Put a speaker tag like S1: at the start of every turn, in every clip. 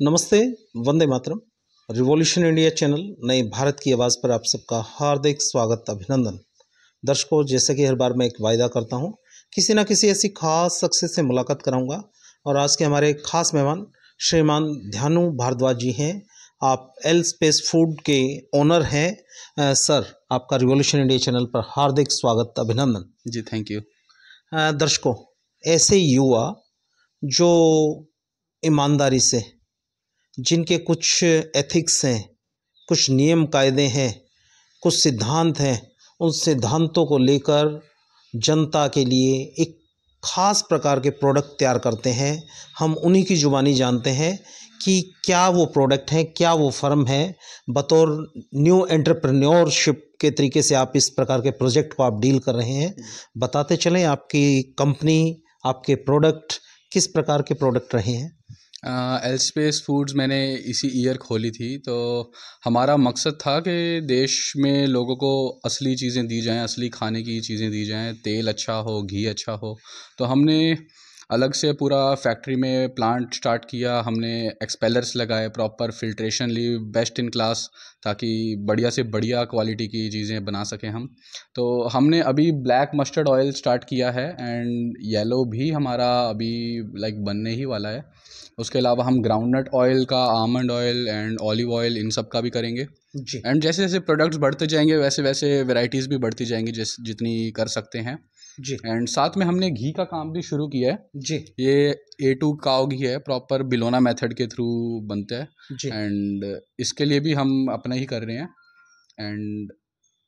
S1: नमस्ते, Vande Mataram. Revolution India channel नए भारत की आवाज़ पर आप सबका हार्दिक स्वागत, अभिनंदन। दर्शकों, जैसे कि हर बार मैं एक वायदा करता हूं, किसी न किसी ऐसी खास शख्सियत से मुलाकात कराऊंगा और आज के हमारे खास मेहमान श्रीमान ध्यानु भारद्वाज जी हैं। आप एल स्पेस फूड के ओनर हैं। सर, आपका रिवॉल्यूशन इंडिया चैनल पर हार्दिक स्वागत, अभिनंदन
S2: जी। Thank you.
S1: दर्शकों, ऐसे युवा जो ईमानदारी से, जिनके कुछ एथिक्स हैं, कुछ नियम कायदे हैं, कुछ सिद्धांत हैं, उन सिद्धांतों को लेकर जनता के लिए एक ख़ास प्रकार के प्रोडक्ट तैयार करते हैं। हम उन्हीं की ज़ुबानी जानते हैं कि क्या वो प्रोडक्ट है, क्या वो फर्म है। बतौर न्यू एंटरप्रेन्योरशिप के तरीके से आप इस प्रकार के प्रोजेक्ट को आप डील कर रहे हैं। बताते चलें, आपकी कंपनी, आपके प्रोडक्ट किस प्रकार के प्रोडक्ट रहे हैं।
S2: एल स्पेस फूड्स मैंने इसी ईयर खोली थी, तो हमारा मकसद था कि देश में लोगों को असली चीज़ें दी जाएं, असली खाने की चीज़ें दी जाएं, तेल अच्छा हो, घी अच्छा हो। तो हमने अलग से पूरा फैक्ट्री में प्लांट स्टार्ट किया। हमने एक्सपेलर्स लगाए, प्रॉपर फिल्ट्रेशन ली, बेस्ट इन क्लास, ताकि बढ़िया से बढ़िया क्वालिटी की चीज़ें बना सकें हम। तो हमने अभी ब्लैक मस्टर्ड ऑयल स्टार्ट किया है एंड येलो भी हमारा अभी बनने ही वाला है। उसके अलावा हम ग्राउंडनट ऑयल का, almond oil and olive oil, इन सब का भी करेंगे
S1: जी
S2: एंड जैसे जैसे प्रोडक्ट्स बढ़ते जाएंगे वैसे वैसे वैरायटीज़ भी बढ़ती जाएंगी, जितनी कर सकते हैं।
S1: जी
S2: एंड साथ में हमने घी का काम भी शुरू किया है।
S1: जी
S2: ये A2 काव घी है, प्रॉपर बिलोना मेथड के थ्रू बनता है
S1: जी
S2: एंड इसके लिए भी हम अपना ही कर रहे हैं। एंड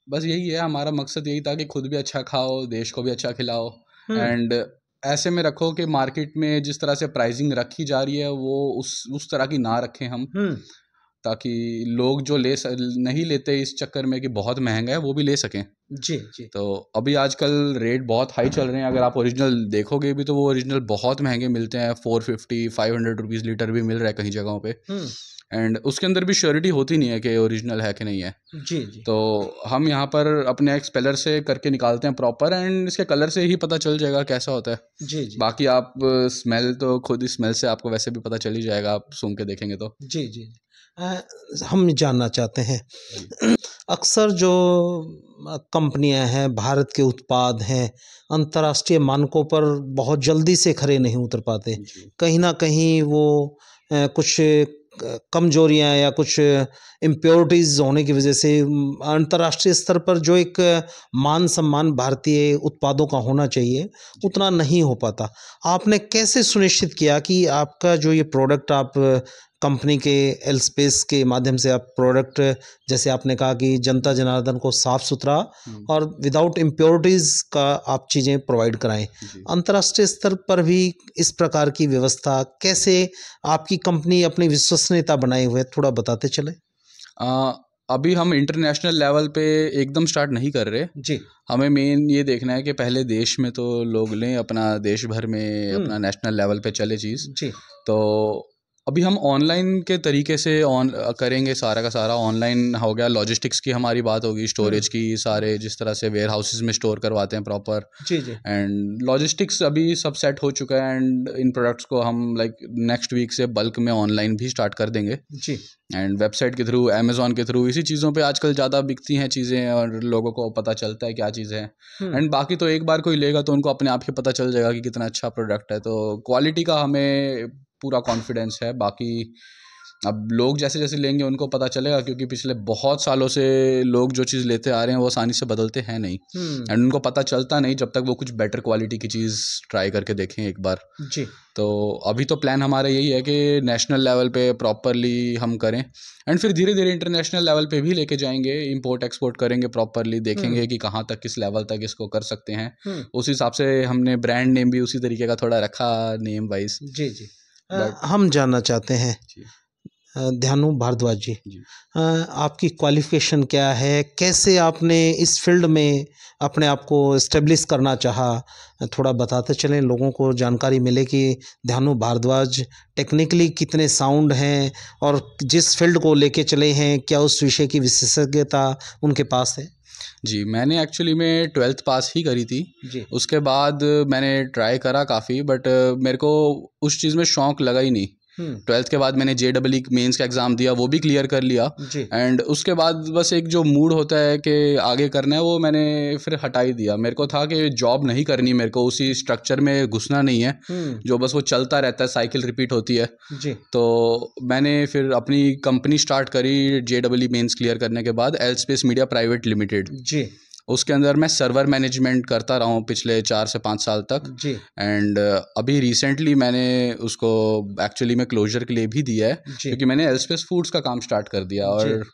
S2: बस यही है, हमारा मकसद यही था कि खुद भी अच्छा खाओ, देश को भी अच्छा खिलाओ एंड ऐसे में रखो कि मार्केट में जिस तरह से प्राइसिंग रखी जा रही है वो उस तरह की ना रखें हम, ताकि लोग जो नहीं लेते इस चक्कर में कि बहुत महंगा है, वो भी ले सकें।
S1: जी जी
S2: तो अभी आजकल रेट बहुत हाई चल रहे हैं। अगर आप ओरिजिनल देखोगे भी तो वो ओरिजिनल बहुत महंगे मिलते हैं। 450-500 रुपीज़ लीटर भी मिल रहा है कहीं जगहों पे एंड उसके अंदर भी श्योरिटी होती नहीं है कि ओरिजिनल है कि नहीं है।
S1: जी जी
S2: तो हम यहाँ पर अपने एक्सपेलर से करके निकालते हैं प्रॉपर एंड इसके कलर से ही पता चल जाएगा कैसा होता है।
S1: जी जी
S2: बाकी आप स्मेल तो खुद ही, स्मेल से आपको वैसे भी पता चल ही जाएगा, आप सूंघ के देखेंगे तो।
S1: जी जी अ, हम जानना चाहते हैं,
S2: जी
S1: अक्सर जो कंपनियां हैं, भारत के उत्पाद हैं, अंतर्राष्ट्रीय मानकों पर बहुत जल्दी से खरे नहीं उतर पाते।
S2: जी
S1: कहीं ना कहीं वो कुछ कमजोरियां या कुछ इम्प्योरिटीज़ होने की वजह से अंतर्राष्ट्रीय स्तर पर जो एक मान सम्मान भारतीय उत्पादों का होना चाहिए, उतना नहीं हो पाता। आपने कैसे सुनिश्चित किया कि आपका जो ये प्रोडक्ट, आप कंपनी के एल स्पेस के माध्यम से आप प्रोडक्ट, जैसे आपने कहा कि जनता जनार्दन को साफ़ सुथरा और विदाउट इम्प्योरिटीज़ का आप चीज़ें प्रोवाइड कराएं।
S2: जी।
S1: अंतर्राष्ट्रीय स्तर पर भी इस प्रकार की व्यवस्था कैसे आपकी कंपनी अपनी विश्वसनीयता बनाए हुए, थोड़ा बताते चले।
S2: अभी हम इंटरनेशनल लेवल पे एकदम स्टार्ट नहीं कर रहे।
S1: जी
S2: हमें मेन ये देखना है कि पहले देश में तो लोग लें, अपना देश भर में अपना नेशनल लेवल पे चले चीज़।
S1: जी
S2: तो अभी हम ऑनलाइन के तरीके से करेंगे, सारा का सारा ऑनलाइन हो गया। लॉजिस्टिक्स की हमारी बात होगी, स्टोरेज की, सारे जिस तरह से वेयर हाउसेज में स्टोर करवाते हैं प्रॉपर,
S1: जी जी
S2: एंड लॉजिस्टिक्स अभी सब सेट हो चुका है एंड इन प्रोडक्ट्स को हम नेक्स्ट वीक से बल्क में ऑनलाइन भी स्टार्ट कर देंगे
S1: जी
S2: एंड वेबसाइट के थ्रू, अमेज़ॉन के थ्रू, इसी चीज़ों पे आजकल ज़्यादा बिकती हैं चीज़ें और लोगों को पता चलता है क्या चीज़ है। एंड बाकी तो एक बार कोई लेगा तो उनको अपने आप ही पता चल जाएगा कि कितना अच्छा प्रोडक्ट है। तो क्वालिटी का हमें पूरा कॉन्फिडेंस है। बाकी अब लोग जैसे जैसे लेंगे उनको पता चलेगा, क्योंकि पिछले बहुत सालों से लोग जो चीज़ लेते आ रहे हैं वो आसानी से बदलते हैं नहीं एंड उनको पता चलता नहीं जब तक वो कुछ बेटर क्वालिटी की चीज़ ट्राई करके देखें एक बार।
S1: जी
S2: तो अभी तो प्लान हमारा यही है कि नेशनल लेवल पे प्रॉपरली हम करें एंड फिर धीरे धीरे इंटरनेशनल लेवल पे भी लेके जाएंगे, इंपोर्ट एक्सपोर्ट करेंगे प्रॉपरली, देखेंगे कि कहाँ तक, किस लेवल तक इसको कर सकते हैं। उस हिसाब से हमने ब्रांड नेम भी उसी तरीके का थोड़ा रखा, नेम वाइज।
S1: जी जी
S2: बट
S1: हम जानना चाहते हैं,
S2: जी
S1: ध्यानु भारद्वाज जी,
S2: जी
S1: आपकी क्वालिफिकेशन क्या है, कैसे आपने इस फील्ड में अपने आप को इस्टेब्लिश करना चाहा, थोड़ा बताते चलें, लोगों को जानकारी मिले कि ध्यानु भारद्वाज टेक्निकली कितने साउंड हैं और जिस फील्ड को लेके चले हैं, क्या उस विषय की विशेषज्ञता उनके पास है।
S2: जी, मैंने एक्चुअली में 12th पास ही करी थी।
S1: जी
S2: उसके बाद मैंने ट्राई करा काफ़ी, बट मेरे को उस चीज़ में शौक़ लगा ही नहीं। 12th के बाद मैंने JEE मेंस का एग्ज़ाम दिया, वो भी क्लियर कर लिया। एंड उसके बाद बस एक जो मूड होता है कि आगे करना है, वो मैंने फिर हटा ही दिया। मेरे को था कि जॉब नहीं करनी, मेरे को उसी स्ट्रक्चर में घुसना नहीं है जो बस वो चलता रहता है, साइकिल रिपीट होती है। तो मैंने फिर अपनी कंपनी स्टार्ट करी JEE मेंस क्लियर करने के बाद, एलस्पेस मीडिया प्राइवेट लिमिटेड। उसके अंदर मैं सर्वर मैनेजमेंट करता रहा हूँ पिछले 4 से 5 साल तक। एंड अभी रिसेंटली मैंने उसको एक्चुअली में क्लोजर के लिए भी दिया है, क्योंकि मैंने एलस्पेस फूड्स का काम स्टार्ट कर दिया। और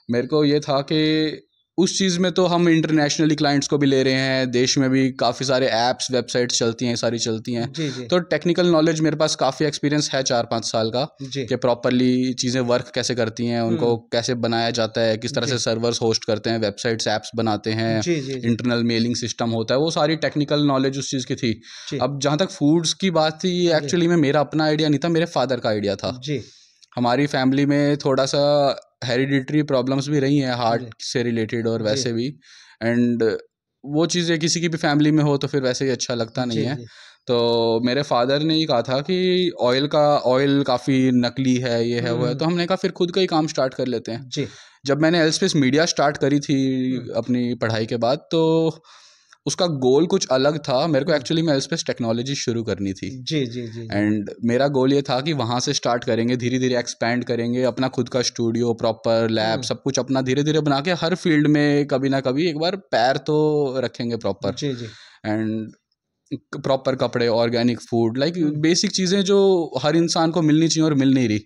S2: मेरे को ये था कि उस चीज़ में तो हम इंटरनेशनली क्लाइंट्स को भी ले रहे हैं, देश में भी काफ़ी सारे ऐप्स वेबसाइट्स चलती हैं, सारी चलती हैं। तो टेक्निकल नॉलेज मेरे पास काफ़ी एक्सपीरियंस है 4-5 साल का, कि प्रॉपरली चीज़ें वर्क कैसे करती हैं, उनको कैसे बनाया जाता है, किस तरह से सर्वर्स होस्ट करते हैं, वेबसाइट्स ऐप्स बनाते हैं, इंटरनल मेलिंग सिस्टम होता है, वो सारी टेक्निकल नॉलेज उस चीज़ की थी। अब जहाँ तक फूड्स की बात थी, एक्चुअली में मेरा अपना आइडिया नहीं था, मेरे फादर का आइडिया था। हमारी फैमिली में थोड़ा सा हेरिडिटरी प्रॉब्लम्स भी रही हैं, हार्ट से रिलेटेड और वैसे भी। एंड वो चीज़ें किसी की भी फैमिली में हो तो फिर वैसे ही अच्छा लगता नहीं है। तो मेरे फादर ने ही कहा था कि ऑयल काफ़ी नकली है, ये है वो है। तो हमने कहा फिर खुद का ही काम स्टार्ट कर लेते हैं। जब मैंने एलस्पेस मीडिया स्टार्ट करी थी अपनी पढ़ाई के बाद, तो उसका गोल कुछ अलग था। मेरे को एक्चुअली में एलस्पेस टेक्नोलॉजी शुरू करनी थी। एंड मेरा गोल ये था कि वहाँ से स्टार्ट करेंगे, धीरे धीरे एक्सपैंड करेंगे, अपना खुद का स्टूडियो, प्रॉपर लैब, सब कुछ अपना धीरे धीरे बना के हर फील्ड में कभी ना कभी एक बार पैर तो रखेंगे प्रॉपर। एंड प्रॉपर कपड़े, ऑर्गेनिक फूड, लाइक बेसिक चीज़ें जो हर इंसान को मिलनी चाहिए और मिल नहीं रही।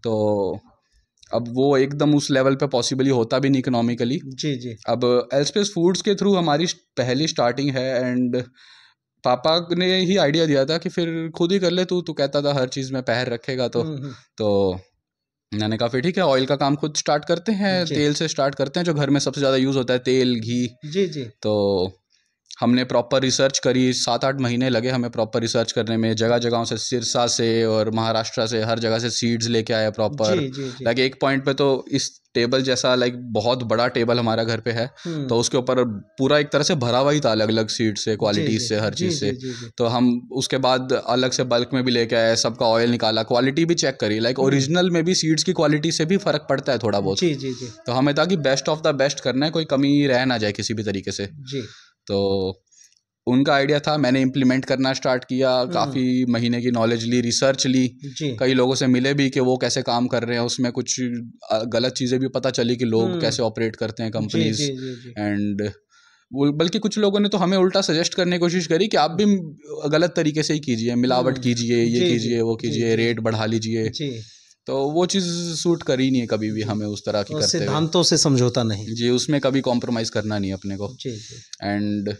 S2: तो अब वो एकदम उस लेवल पे पॉसिबली होता भी नहीं इकोनॉमिकली। अब एलस्पेस फूड्स के थ्रू हमारी पहली स्टार्टिंग है। एंड पापा ने ही आइडिया दिया था कि फिर खुद ही कर ले, तू कहता था हर चीज़ में पैर रखेगा। तो मैंने कहा फिर ठीक है, ऑयल का काम खुद स्टार्ट करते हैं, तेल से स्टार्ट करते हैं, जो घर में सबसे ज़्यादा यूज़ होता है, तेल, घी। तो हमने प्रॉपर रिसर्च करी, 7-8 महीने लगे हमें प्रॉपर रिसर्च करने में, जगह जगहों से, सिरसा से और महाराष्ट्र से, हर जगह से सीड्स लेके आया प्रॉपर। लाइक एक पॉइंट पे तो इस टेबल जैसा, लाइक बहुत बड़ा टेबल हमारा घर पे है, तो उसके ऊपर पूरा एक तरह से भरा हुआ ही था, अलग अलग सीड से, क्वालिटीज से, हर चीज़ से। तो हम उसके बाद अलग से बल्क में भी लेके आए, सबका ऑयल निकाला, क्वालिटी भी चेक करी। लाइक ओरिजिनल में भी सीड्स की क्वालिटी से भी फ़र्क पड़ता है थोड़ा बहुत। तो हमें था कि बेस्ट ऑफ द बेस्ट करना है, कोई कमी रह ना जाए किसी भी तरीके से। तो उनका आइडिया था, मैंने इम्प्लीमेंट करना स्टार्ट किया, काफ़ी महीने की नॉलेज ली, रिसर्च ली, कई लोगों से मिले भी कि वो कैसे काम कर रहे हैं, उसमें कुछ गलत चीज़ें भी पता चली कि लोग कैसे ऑपरेट करते हैं कंपनीज। एंड बल्कि कुछ लोगों ने तो हमें उल्टा सजेस्ट करने की कोशिश करी कि आप भी गलत तरीके से ही कीजिए, मिलावट कीजिए, ये कीजिए, वो कीजिए, रेट बढ़ा लीजिए। तो वो चीज़ सूट करी नहीं है कभी भी हमें उस तरह की, करते
S1: सिद्धांतों से समझौता नहीं
S2: जी, उसमें कभी कॉम्प्रोमाइज़ करना नहीं अपने को। एंड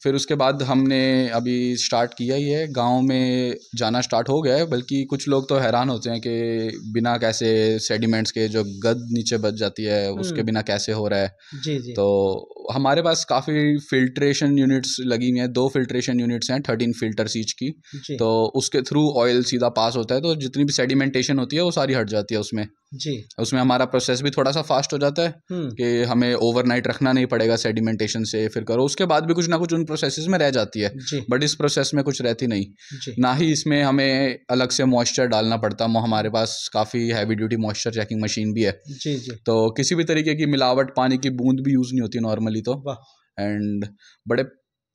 S2: फिर उसके बाद हमने अभी स्टार्ट किया ही है, गांव में जाना स्टार्ट हो गया है। बल्कि कुछ लोग तो हैरान होते हैं कि बिना कैसे सेडिमेंट्स के जो गद नीचे बच जाती है, उसके बिना कैसे हो रहा है। तो हमारे पास काफ़ी फिल्ट्रेशन यूनिट्स लगी हुई हैं, 2 फिल्ट्रेशन यूनिट्स हैं, 13 फिल्टर्स ईच की। तो उसके थ्रू ऑयल सीधा पास होता है, तो जितनी भी सेडिमेंटेशन होती है वो सारी हट जाती है उसमें। उसमें हमारा प्रोसेस भी थोड़ा सा फास्ट हो जाता है कि हमें ओवरनाइट रखना नहीं पड़ेगा सेडिमेंटेशन से, फिर करो, उसके बाद भी कुछ ना कुछ उन प्रोसेसेस में रह जाती है, बट इस प्रोसेस में कुछ रहती नहीं। ना ही इसमें हमें अलग से मॉइस्चर डालना पड़ता, हमारे पास काफ़ी heavy duty moisture checking machine भी है। तो किसी भी तरीके की मिलावट, पानी की बूंद भी यूज़ नहीं होती नॉर्मली तो। एंड बड़े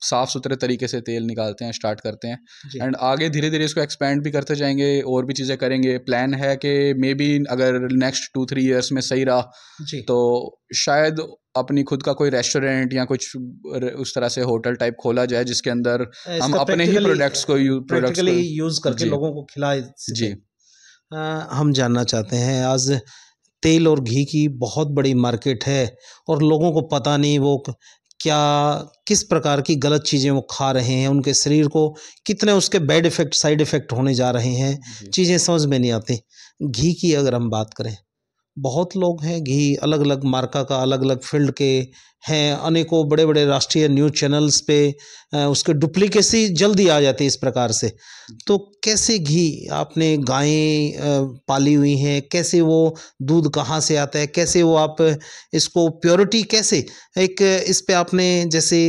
S2: साफ़ सुथरे तरीके से तेल निकालते हैं, स्टार्ट करते हैं। एंड आगे धीरे धीरे इसको एक्सपेंड भी करते जाएंगे, और भी चीज़ें करेंगे। प्लान है कि मे बी अगर नेक्स्ट 2-3 ईयर्स में सही रहा तो शायद अपनी खुद का कोई रेस्टोरेंट या कुछ उस तरह से होटल टाइप खोला जाए, जिसके अंदर हम अपने ही प्रोडक्ट्स को
S1: यूज़ करके लोगों को खिलाए। जी, हम जानना चाहते हैं, आज तेल और घी की बहुत बड़ी मार्केट है और लोगों को पता नहीं वो क्या, किस प्रकार की गलत चीज़ें वो खा रहे हैं, उनके शरीर को कितने उसके बैड इफ़ेक्ट, साइड इफ़ेक्ट होने जा रहे हैं, चीज़ें समझ में नहीं आती। घी की अगर हम बात करें बहुत लोग हैं, घी अलग अलग मार्का का, अलग अलग फील्ड के हैं, अनेकों बड़े बड़े राष्ट्रीय न्यूज़ चैनल्स पे उसके डुप्लीकेसी जल्दी आ जाती है इस प्रकार से। तो कैसे घी आपने गायें पाली हुई हैं, कैसे वो दूध कहाँ से आता है, कैसे वो आप इसको प्योरिटी कैसे एक इस पे आपने जैसे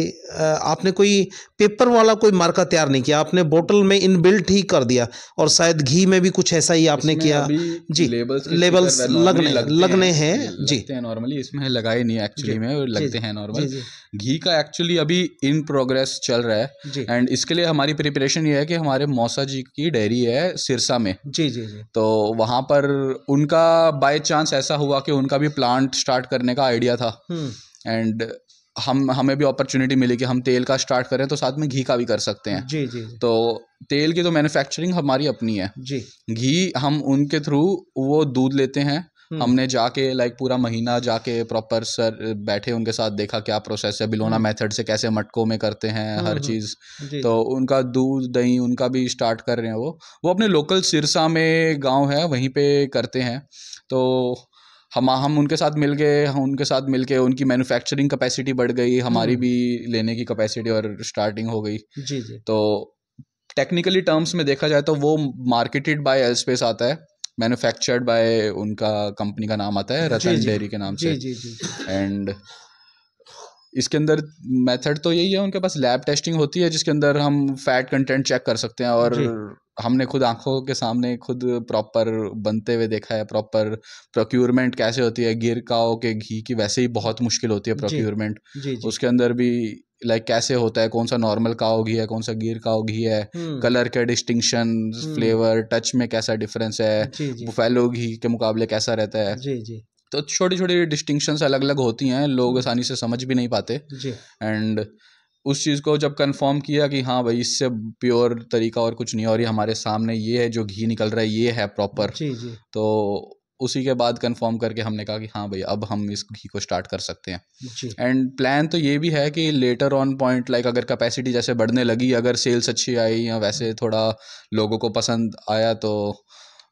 S1: आपने कोई पेपर वाला कोई मार्का तैयार नहीं किया, आपने बोतल में इनबिल्ट ही कर दिया, और शायद घी में भी कुछ ऐसा ही आपने किया। जी, लेबल्स लगने हैं जी,
S2: लगते हैं नॉर्मली, इसमें लगाए नहीं एक्चुअली में, लगते हैं नॉर्मल।
S1: जी,
S2: घी का एक्चुअली अभी इन प्रोग्रेस चल रहा है, एंड इसके लिए हमारी प्रिपरेशन ये है कि हमारे मौसा जी की डेयरी है सिरसा में।
S1: जी जी जी।
S2: तो वहाँ पर उनका बाय चांस ऐसा हुआ कि उनका भी प्लांट स्टार्ट करने का आइडिया था, एंड हमें भी अपॉर्चुनिटी मिली कि हम तेल का स्टार्ट करें तो साथ में घी का भी कर सकते हैं।
S1: जी जी।
S2: तो तेल की तो मैन्युफैक्चरिंग हमारी अपनी है
S1: जी।
S2: घी हम उनके थ्रू वो दूध लेते हैं। हमने जाके लाइक पूरा महीना जाके प्रॉपर सर बैठे उनके साथ, देखा क्या प्रोसेस है, बिलोना मेथड से कैसे मटकों में करते हैं हर चीज़। तो उनका दूध दही उनका भी स्टार्ट कर रहे हैं। वो अपने लोकल सिरसा में गांव है वहीं पे करते हैं। तो हम उनके साथ मिल गए, उनकी मैन्युफैक्चरिंग कैपेसिटी बढ़ गई, हमारी भी लेने की कैपेसिटी और स्टार्टिंग हो गई।
S1: जी जी।
S2: तो टेक्निकली टर्म्स में देखा जाए तो वो मार्केटेड बाय एलस्पेस आता है, मैन्युफैक्चर्ड बाय उनका कंपनी का नाम आता है रतन डेयरी के नाम से। एंड इसके अंदर मेथड तो यही है, उनके पास लैब टेस्टिंग होती है जिसके अंदर हम फैट कंटेंट चेक कर सकते हैं, और हमने खुद आंखों के सामने खुद प्रॉपर बनते हुए देखा है। प्रॉपर प्रोक्यूरमेंट कैसे होती है, गिर काओ के घी की वैसे ही बहुत मुश्किल होती है प्रोक्यूरमेंट। उसके अंदर भी लाइक कैसे होता है, कौन सा नॉर्मल काओ घी है, कौन सा गिर काओ घी है, कलर के डिस्टिंक्शन, फ्लेवर, टच में कैसा डिफरेंस है, बुफेलो घी के मुकाबले कैसा रहता है।
S1: जी जी।
S2: तो छोटी छोटी डिस्टिंक्शंस अलग अलग होती हैं, लोग आसानी से समझ भी नहीं पाते। एंड उस चीज़ को जब कंफर्म किया कि हाँ भाई इससे प्योर तरीका और कुछ नहीं, और ये हमारे सामने ये है जो घी निकल रहा है ये है प्रॉपर। तो उसी के बाद कंफर्म करके हमने कहा कि हाँ भाई अब हम इस घी को स्टार्ट कर सकते हैं। एंड प्लान तो ये भी है कि लेटर ऑन पॉइंट लाइक अगर कैपेसिटी जैसे बढ़ने लगी, अगर सेल्स अच्छी आई या वैसे थोड़ा लोगों को पसंद आया, तो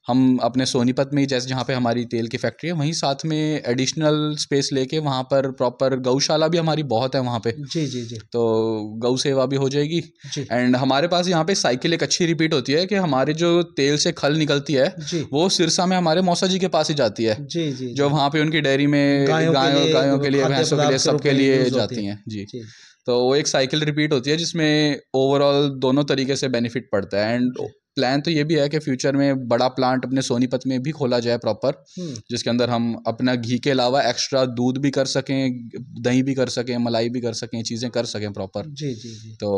S2: हम अपने सोनीपत में ही जैसे जहाँ पे हमारी तेल की फैक्ट्री है वहीं साथ में एडिशनल स्पेस लेके वहाँ पर प्रॉपर गौशाला भी हमारी बहुत है वहाँ पे।
S1: जी जी जी।
S2: तो गौ सेवा भी हो जाएगी। एंड हमारे पास यहाँ पे साइकिल एक अच्छी रिपीट होती है कि हमारे जो तेल से खल निकलती है वो सिरसा में हमारे मौसा जी के पास ही जाती है।
S1: जी जी।
S2: जो वहाँ पे उनकी डेयरी में गायों के लिए, भैंसों के लिए, सबके लिए जाती हैं। जी। तो वो एक साइकिल रिपीट होती है जिसमें ओवरऑल दोनों तरीके से बेनिफिट पड़ता है। एंड प्लान तो ये भी है कि फ्यूचर में बड़ा प्लांट अपने सोनीपत में भी खोला जाए प्रॉपर, जिसके अंदर हम अपना घी के अलावा एक्स्ट्रा दूध भी कर सकें, दही भी कर सकें, मलाई भी कर सकें, चीज़ें कर सकें प्रॉपर।
S1: जी जी जी।
S2: तो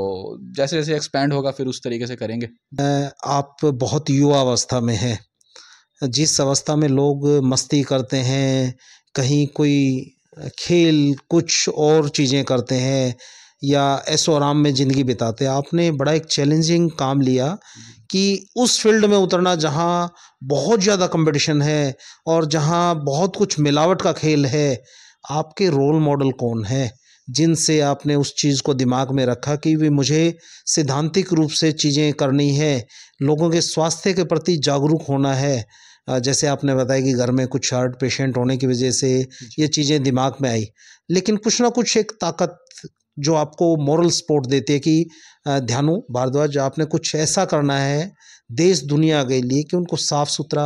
S2: जैसे जैसे एक्सपैंड होगा फिर उस तरीके से करेंगे।
S1: आप बहुत युवा अवस्था में हैं, जिस अवस्था में लोग मस्ती करते हैं, कहीं कोई खेल कुछ और चीज़ें करते हैं या ऐशो आराम में ज़िंदगी बिताते हैं, आपने बड़ा एक चैलेंजिंग काम लिया कि उस फील्ड में उतरना जहाँ बहुत ज़्यादा कंपटीशन है और जहाँ बहुत कुछ मिलावट का खेल है। आपके रोल मॉडल कौन है जिनसे आपने उस चीज़ को दिमाग में रखा कि भी मुझे सैद्धांतिक रूप से चीज़ें करनी है, लोगों के स्वास्थ्य के प्रति जागरूक होना है? जैसे आपने बताया कि घर में कुछ हार्ट पेशेंट होने की वजह से ये चीज़ें दिमाग में आई, लेकिन कुछ ना कुछ एक ताकत जो आपको मॉरल सपोर्ट देती है कि ध्यानु भारद्वाज आपने कुछ ऐसा करना है देश दुनिया के लिए कि उनको साफ सुथरा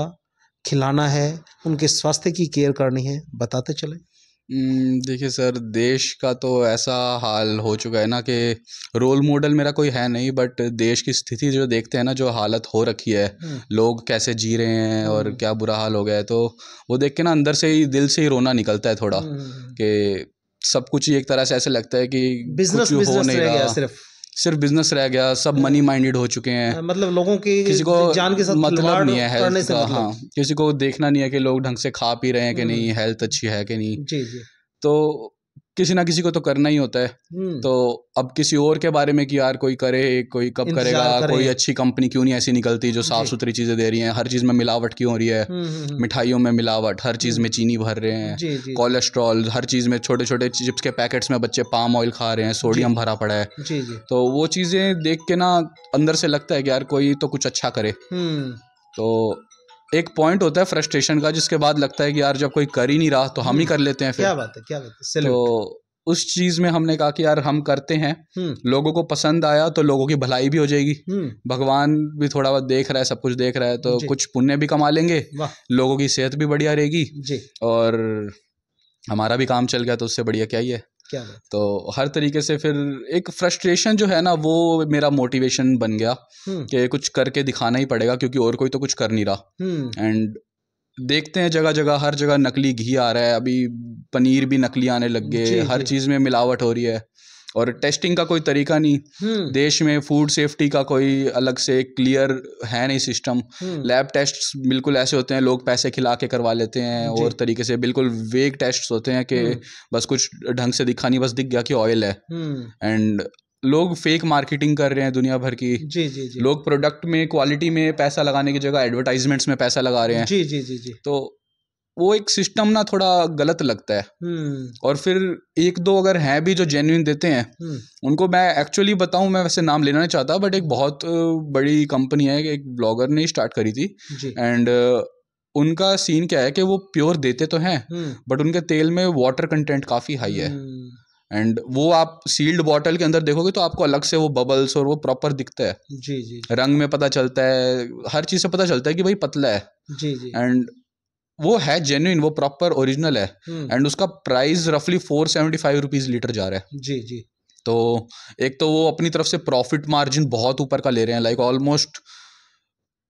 S1: खिलाना है, उनके स्वास्थ्य की केयर करनी है, बताते चले।
S2: देखिए सर, देश का तो ऐसा हाल हो चुका है ना कि रोल मॉडल मेरा कोई है नहीं, बट देश की स्थिति जो देखते हैं ना, जो हालत हो रखी है, लोग कैसे जी रहे हैं और क्या बुरा हाल हो गया है, तो वो देख के ना अंदर से ही, दिल से ही रोना निकलता है थोड़ा कि सब कुछ ही एक तरह से ऐसे लगता है कि
S1: बिजनेस
S2: हो नहीं
S1: रह गया,
S2: रहा, सिर्फ बिजनेस रह गया, सब मनी माइंडेड हो चुके हैं।
S1: मतलब लोगों की
S2: किसी को
S1: जान के साथ
S2: मतलब नहीं है हेल्थ का।
S1: मतलब।
S2: हाँ, किसी को देखना नहीं है कि लोग ढंग से खा पी रहे हैं कि नहीं, हेल्थ अच्छी है कि नहीं।
S1: जी जी।
S2: तो किसी ना किसी को तो करना ही होता है। तो अब किसी और के बारे में कि यार कोई करे, कोई कब करेगा, कोई अच्छी कंपनी क्यों नहीं ऐसी निकलती जो साफ सुथरी चीज़ें दे रही हैं, हर चीज़ में मिलावट क्यों हो रही है, मिठाइयों में मिलावट, हर चीज़ में चीनी भर रहे हैं, कोलेस्ट्रॉल, हर चीज़ में छोटे छोटे चिप्स के पैकेट्स में बच्चे पाम ऑयल खा रहे हैं, सोडियम भरा पड़ा है। तो वो चीज़ें देख के ना अंदर से लगता है कि यार कोई तो कुछ अच्छा करे। तो एक पॉइंट होता है फ्रस्ट्रेशन का, जिसके बाद लगता है कि यार जब कोई कर ही नहीं रहा तो हम ही कर लेते हैं फिर।
S1: क्या बात है, क्या बात है, सैल्यूट।
S2: तो उस चीज़ में हमने कहा कि यार हम करते हैं, लोगों को पसंद आया तो लोगों की भलाई भी हो जाएगी, भगवान भी थोड़ा बहुत देख रहा है, सब कुछ देख रहा है, तो कुछ पुण्य भी कमा लेंगे, लोगों की सेहत भी बढ़िया रहेगी और हमारा भी काम चल गया, तो उससे बढ़िया क्या ही है।
S1: क्या बात।
S2: तो हर तरीके से फिर एक फ्रस्ट्रेशन जो है ना, वो मेरा मोटिवेशन बन गया कि कुछ करके दिखाना ही पड़ेगा, क्योंकि और कोई तो कुछ कर नहीं रहा। एंड देखते हैं जगह जगह, हर जगह नकली घी आ रहा है, अभी पनीर भी नकली आने लग गए, हर चीज़ में मिलावट हो रही है और टेस्टिंग का कोई तरीका नहीं। देश में फूड सेफ्टी का कोई अलग से क्लियर है नहीं सिस्टम। लैब टेस्ट्स बिल्कुल ऐसे होते हैं, लोग पैसे खिला के करवा लेते हैं, और तरीके से बिल्कुल वेग टेस्ट्स होते हैं कि बस कुछ ढंग से दिखा नहीं, बस दिख गया कि ऑयल है। एंड लोग फेक मार्केटिंग कर रहे हैं दुनिया भर की। जी। लोग प्रोडक्ट में क्वालिटी में पैसा लगाने की जगह एडवर्टाइजमेंट्स में पैसा लगा रहे हैं।
S1: जी।
S2: तो वो एक सिस्टम ना थोड़ा गलत लगता है। और फिर एक दो अगर हैं भी जो जेन्युइन देते हैं, उनको मैं एक्चुअली बताऊं, मैं वैसे नाम लेना नहीं चाहता, बट एक बहुत बड़ी कंपनी है, एक ब्लॉगर ने स्टार्ट करी थी। एंड उनका सीन क्या है कि वो प्योर देते तो हैं, बट उनके तेल में वाटर कंटेंट काफ़ी हाई है। एंड वो आप सील्ड बॉटल के अंदर देखोगे तो आपको अलग से वो बबल्स और वो प्रॉपर दिखता है। जी। रंग में पता चलता है, हर चीज़ से पता चलता है कि भाई पतला है। जी। एंड वो है जेन्युइन, वो प्रॉपर ओरिजिनल है। एंड उसका प्राइस रफली 475 रुपीज़ लीटर जा रहा है। जी। तो एक तो वो अपनी तरफ से प्रॉफिट मार्जिन बहुत ऊपर का ले रहे हैं, लाइक ऑलमोस्ट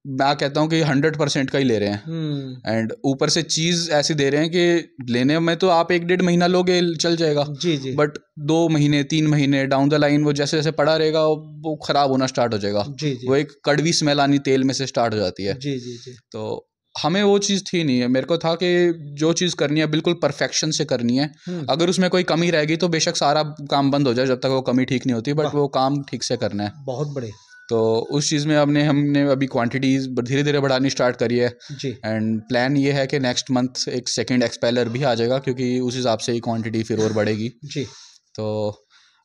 S2: मैं कहता हूँ कि 100% का ही ले रहे हैं। एंड ऊपर से चीज़ ऐसी दे रहे हैं कि लेने में तो आप 1-1.5 महीना लोगे चल जाएगा। जी। बट 2 महीने 3 महीने डाउन द लाइन वो जैसे जैसे पड़ा रहेगा वो ख़राब होना स्टार्ट हो जाएगा। जी। वो एक कड़वी स्मेल आनी तेल में से स्टार्ट हो जाती है। जी। तो हमें वो चीज़ थी नहीं है। मेरे को था कि जो चीज़ करनी है बिल्कुल परफेक्शन से करनी है। अगर उसमें कोई कमी रहेगी तो बेशक सारा काम बंद हो जाए, जब तक वो कमी ठीक नहीं होती, बट वो काम ठीक से करना है।
S1: बहुत बड़े।
S2: तो उस चीज़ में हमने अभी क्वांटिटीज़ धीरे धीरे बढ़ानी स्टार्ट करी है। जी। एंड प्लान ये है कि नेक्स्ट मंथ एक सेकंड एक्सपेलर भी आ जाएगा, क्योंकि उस हिसाब से ही क्वांटिटी फिर और बढ़ेगी। जी। तो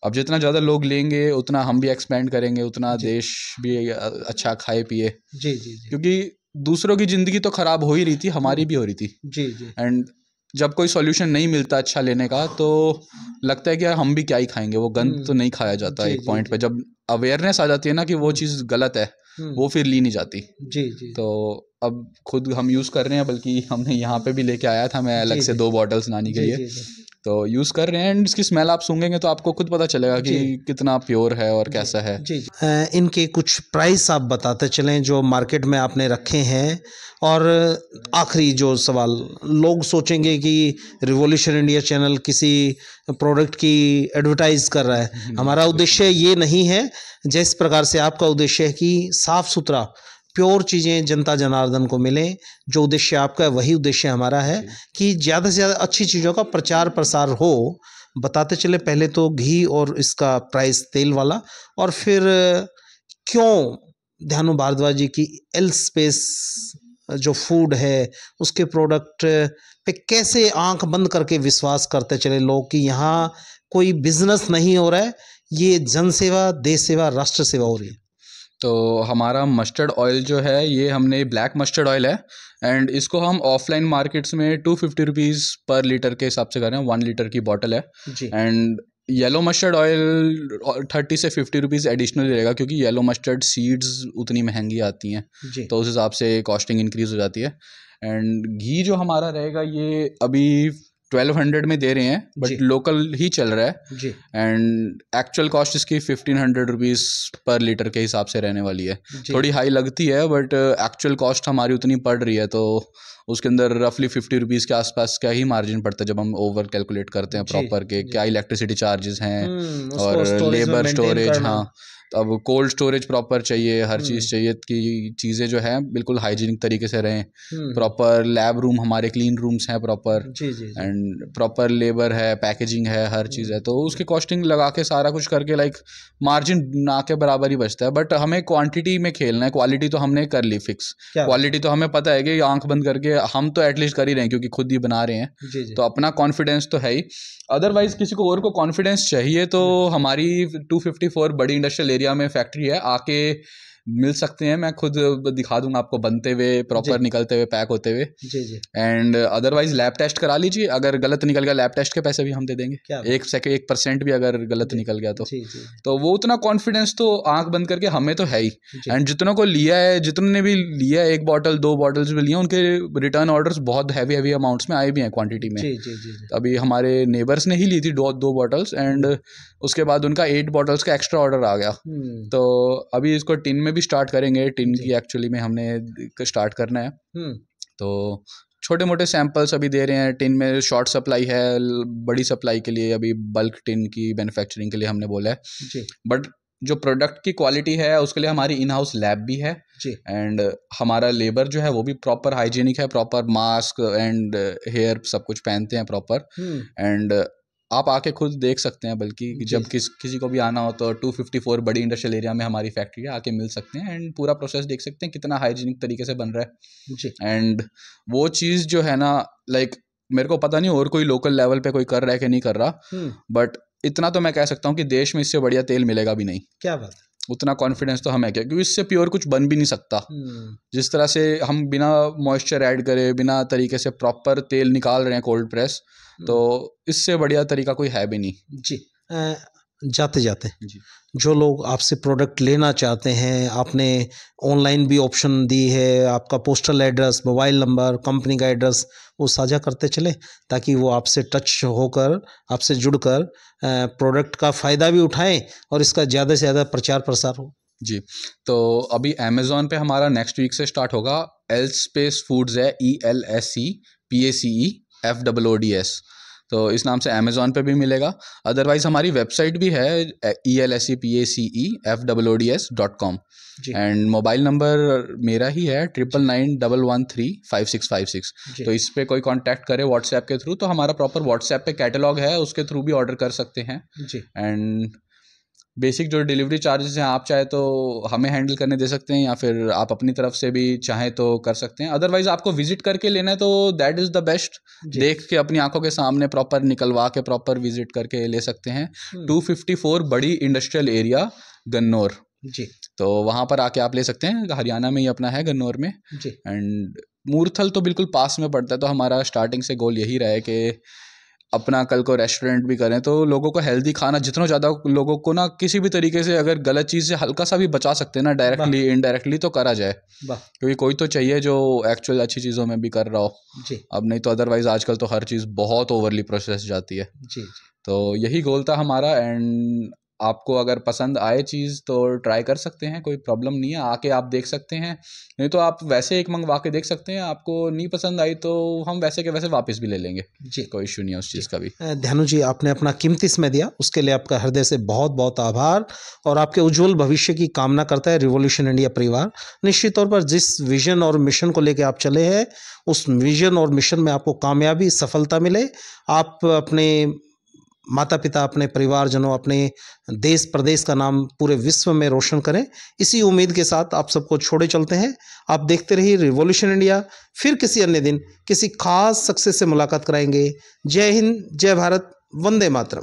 S2: अब जितना ज़्यादा लोग लेंगे उतना हम भी एक्सपेंड करेंगे, उतना देश भी अच्छा खाए पिए। जी। क्योंकि दूसरों की ज़िंदगी तो ख़राब हो ही रही थी, हमारी भी हो रही थी। जी। एंड जब कोई सॉल्यूशन नहीं मिलता अच्छा लेने का, तो लगता है कि यार हम भी क्या ही खाएंगे, वो गंद तो नहीं खाया जाता। एक पॉइंट पे जब अवेयरनेस आ जाती है ना कि वो चीज़ गलत है, वो फिर ली नहीं जाती। जी। तो अब खुद हम यूज़ कर रहे हैं, बल्कि हमने यहाँ पे भी लेके आया था मैं अलग से 2 बॉटल्स लाने के लिए। तो यूज़ कर रहे हैं, एंड इसकी स्मेल आप सूंघेंगे तो आपको खुद पता चलेगा कि कितना प्योर है और कैसा है।
S1: जी। इनके कुछ प्राइस आप बताते चलें जो मार्केट में आपने रखे हैं। और आखिरी जो सवाल, लोग सोचेंगे कि रिवॉल्यूशन इंडिया चैनल किसी प्रोडक्ट की एडवर्टाइज कर रहा है। हमारा उद्देश्य ये नहीं है, जिस प्रकार से आपका उद्देश्य है कि साफ़ सुथरा प्योर चीज़ें जनता जनार्दन को मिलें, जो उद्देश्य आपका है वही उद्देश्य हमारा है कि ज़्यादा से ज़्यादा अच्छी चीज़ों का प्रचार प्रसार हो। बताते चले पहले तो घी और इसका प्राइस तेल वाला, और फिर क्यों ध्यानु भारद्वाज जी की एल स्पेस जो फूड है उसके प्रोडक्ट पे कैसे आंख बंद करके विश्वास करते चले लोग कि यहाँ कोई बिजनेस नहीं हो रहा है, ये जन सेवा, देश सेवा, राष्ट्र सेवा हो रही है।
S2: तो हमारा मस्टर्ड ऑयल जो है, ये हमने ब्लैक मस्टर्ड ऑयल है, एंड इसको हम ऑफलाइन मार्केट्स में 250 रुपीज़ पर लीटर के हिसाब से कर रहे हैं। 1 लीटर की बॉटल है। एंड येलो मस्टर्ड ऑयल 30 से 50 रुपीज़ एडिशनल रहेगा, क्योंकि येलो मस्टर्ड सीड्स उतनी महंगी आती हैं, तो उस हिसाब से कॉस्टिंग इंक्रीज़ हो जाती है। एंड घी जो हमारा रहेगा ये अभी 1200 में दे रहे हैं, बट लोकल ही चल रहा है। एंड एक्चुअल कॉस्ट इसकी 1500 रुपीज़ पर लीटर के हिसाब से रहने वाली है। थोड़ी हाई लगती है, बट एक्चुअल कॉस्ट हमारी उतनी पड़ रही है, तो उसके अंदर रफली 50 रुपीज़ के आसपास क्या ही मार्जिन पड़ता है जब हम ओवर कैलकुलेट करते हैं प्रॉपर के क्या इलेक्ट्रिसिटी चार्जेस हैं और लेबर स्टोरेज। हाँ, अब कोल्ड स्टोरेज प्रॉपर चाहिए, हर चीज़ चाहिए कि चीज़ें जो है बिल्कुल हाइजीनिक तरीके से रहें। प्रॉपर लैब रूम हमारे क्लीन रूम्स हैं प्रॉपर, एंड प्रॉपर लेबर है, पैकेजिंग है, हर चीज़ है। तो उसकी कॉस्टिंग लगा के सारा कुछ करके लाइक मार्जिन ना के बराबर ही बचता है। बट हमें क्वांटिटी में खेलना है, क्वालिटी तो हमने कर ली फिक्स। क्वालिटी तो हमें पता है कि आंख बंद करके हम तो एटलीस्ट कर ही रहे हैं, क्योंकि खुद ही बना रहे हैं। तो अपना कॉन्फिडेंस तो है ही। अदरवाइज किसी को और को कॉन्फिडेंस चाहिए तो हमारी 254 बड़ी इंडस्ट्रियल एरिया में फैक्ट्री है, आके मिल सकते हैं, मैं खुद दिखा दूंगा आपको बनते हुए, प्रॉपर निकलते हुए, पैक होते हुए।
S1: जी।
S2: एंड अदरवाइज लैब टेस्ट करा लीजिए, अगर गलत निकल गया लैब टेस्ट के पैसे भी हम दे देंगे। 1% भी अगर गलत निकल गया तो वो उतना कॉन्फिडेंस तो आंख बंद करके हमें तो है ही। एंड जितनों को लिया है, जितने भी लिया है, 1 बॉटल 2 बॉटल्स भी लिए, उनके रिटर्न ऑर्डर्स बहुत हैवी अमाउंट्स में आए भी हैं क्वांटिटी में। अभी हमारे नेबर्स ने ही ली थी 2 बॉटल्स, एंड उसके बाद उनका 8 बॉटल्स का एक्स्ट्रा ऑर्डर आ गया। तो अभी इसको टिन में भी स्टार्ट करेंगे, टिन की एक्चुअली में हमने स्टार्ट करना है। तो छोटे मोटे सैंपल्स अभी दे रहे हैं, टिन में शॉर्ट सप्लाई है, बड़ी सप्लाई के लिए अभी बल्क टिन की मैन्युफैक्चरिंग के लिए हमने बोला है। बट जो प्रोडक्ट की क्वालिटी है उसके लिए हमारी इन हाउस लैब भी है एंड हमारा लेबर जो है वो भी प्रॉपर हाइजीनिक है, प्रॉपर मास्क एंड हेयर सब कुछ पहनते हैं प्रॉपर। एंड आप आके खुद देख सकते हैं, बल्कि जब किसी को भी आना हो तो 254 बड़ी इंडस्ट्रियल एरिया में हमारी फैक्ट्री है, आके मिल सकते हैं एंड पूरा प्रोसेस देख सकते हैं कितना हाइजीनिक तरीके से बन रहा है। एंड वो चीज़ जो है ना, लाइक मेरे को पता नहीं और कोई लोकल लेवल पे कोई कर रहा है कि नहीं कर रहा, बट इतना तो मैं कह सकता हूँ कि देश में इससे बढ़िया तेल मिलेगा भी नहीं।
S1: क्या बात, उतना
S2: कॉन्फिडेंस तो हमें क्या, क्योंकि इससे प्योर कुछ बन भी नहीं सकता। जिस तरह से हम बिना मॉइस्चर ऐड करे, बिना तरीके से प्रॉपर तेल निकाल रहे हैं कोल्ड प्रेस, तो इससे बढ़िया तरीका कोई है भी नहीं।
S1: जी। जाते जाते जो लोग आपसे प्रोडक्ट लेना चाहते हैं, आपने ऑनलाइन भी ऑप्शन दी है, आपका postal address, mobile number, company का एड्रेस वो साझा करते चले ताकि वो आपसे टच होकर, आपसे जुड़कर प्रोडक्ट का फ़ायदा भी उठाएं और इसका ज़्यादा से ज़्यादा प्रचार प्रसार हो।
S2: जी, तो अभी अमेज़ॉन पे हमारा नेक्स्ट वीक से स्टार्ट होगा। एलस्पेस फूड्स है, ELSEPACEFOODS, तो इस नाम से अमेज़ॉन पे भी मिलेगा। अदरवाइज़ हमारी वेबसाइट भी है ELSEPACEFOODS.com एंड मोबाइल नंबर मेरा ही है 9991135656। तो इस पर कोई कांटेक्ट करे व्हाट्सएप के थ्रू, तो हमारा प्रॉपर व्हाट्सएप पे कैटलॉग है, उसके थ्रू भी ऑर्डर कर सकते हैं। एंड बेसिक जो डिलीवरी चार्जेस हैं आप चाहे तो हमें हैंडल करने दे सकते हैं, या फिर आप अपनी तरफ से भी चाहें तो कर सकते हैं। अदरवाइज आपको विजिट करके लेना है तो दैट इज़ द बेस्ट, देख के अपनी आंखों के सामने प्रॉपर निकलवा के प्रॉपर विजिट करके ले सकते हैं। 254 बड़ी इंडस्ट्रियल एरिया गन्नौर जी, तो वहाँ पर आके आप ले सकते हैं। हरियाणा में ही अपना है गन्नौर में जी। एंड मूर्थल तो बिल्कुल पास में पड़ता है, तो हमारा स्टार्टिंग से गोल यही रहा है कि अपना कल को रेस्टोरेंट भी करें, तो लोगों को हेल्दी खाना, जितना ज़्यादा लोगों को ना किसी भी तरीके से अगर गलत चीज़ से हल्का सा भी बचा सकते हैं ना, डायरेक्टली इनडायरेक्टली, तो करा जाए, क्योंकि कोई तो चाहिए जो एक्चुअल अच्छी चीज़ों में भी कर रहा हो जी। अब नहीं तो अदरवाइज आजकल तो हर चीज़ बहुत ओवरली प्रोसेस जाती है जी। तो यही गोल था हमारा। एंड आपको अगर पसंद आए चीज़ तो ट्राई कर सकते हैं, कोई प्रॉब्लम नहीं है, आके आप देख सकते हैं, नहीं तो आप वैसे एक मंगवा के देख सकते हैं। आपको नहीं पसंद आई तो हम वैसे के वैसे वापस भी ले लेंगे जी, कोई इशू नहीं है उस चीज़ का भी।
S1: ध्यानु जी, आपने अपना कीमती समय दिया, उसके लिए आपका हृदय से बहुत बहुत आभार और आपके उज्जवल भविष्य की कामना करता है रिवॉल्यूशन इंडिया परिवार। निश्चित तौर पर जिस विजन और मिशन को लेकर आप चले हैं, उस विजन और मिशन में आपको कामयाबी, सफलता मिले। आप अपने माता पिता, अपने परिवारजनों, अपने देश प्रदेश का नाम पूरे विश्व में रोशन करें, इसी उम्मीद के साथ आप सबको छोड़े चलते हैं। आप देखते रहिए रिवॉल्यूशन इंडिया। फिर किसी अन्य दिन किसी खास सक्सेस से मुलाकात कराएंगे। जय हिंद, जय भारत, वंदे मातरम।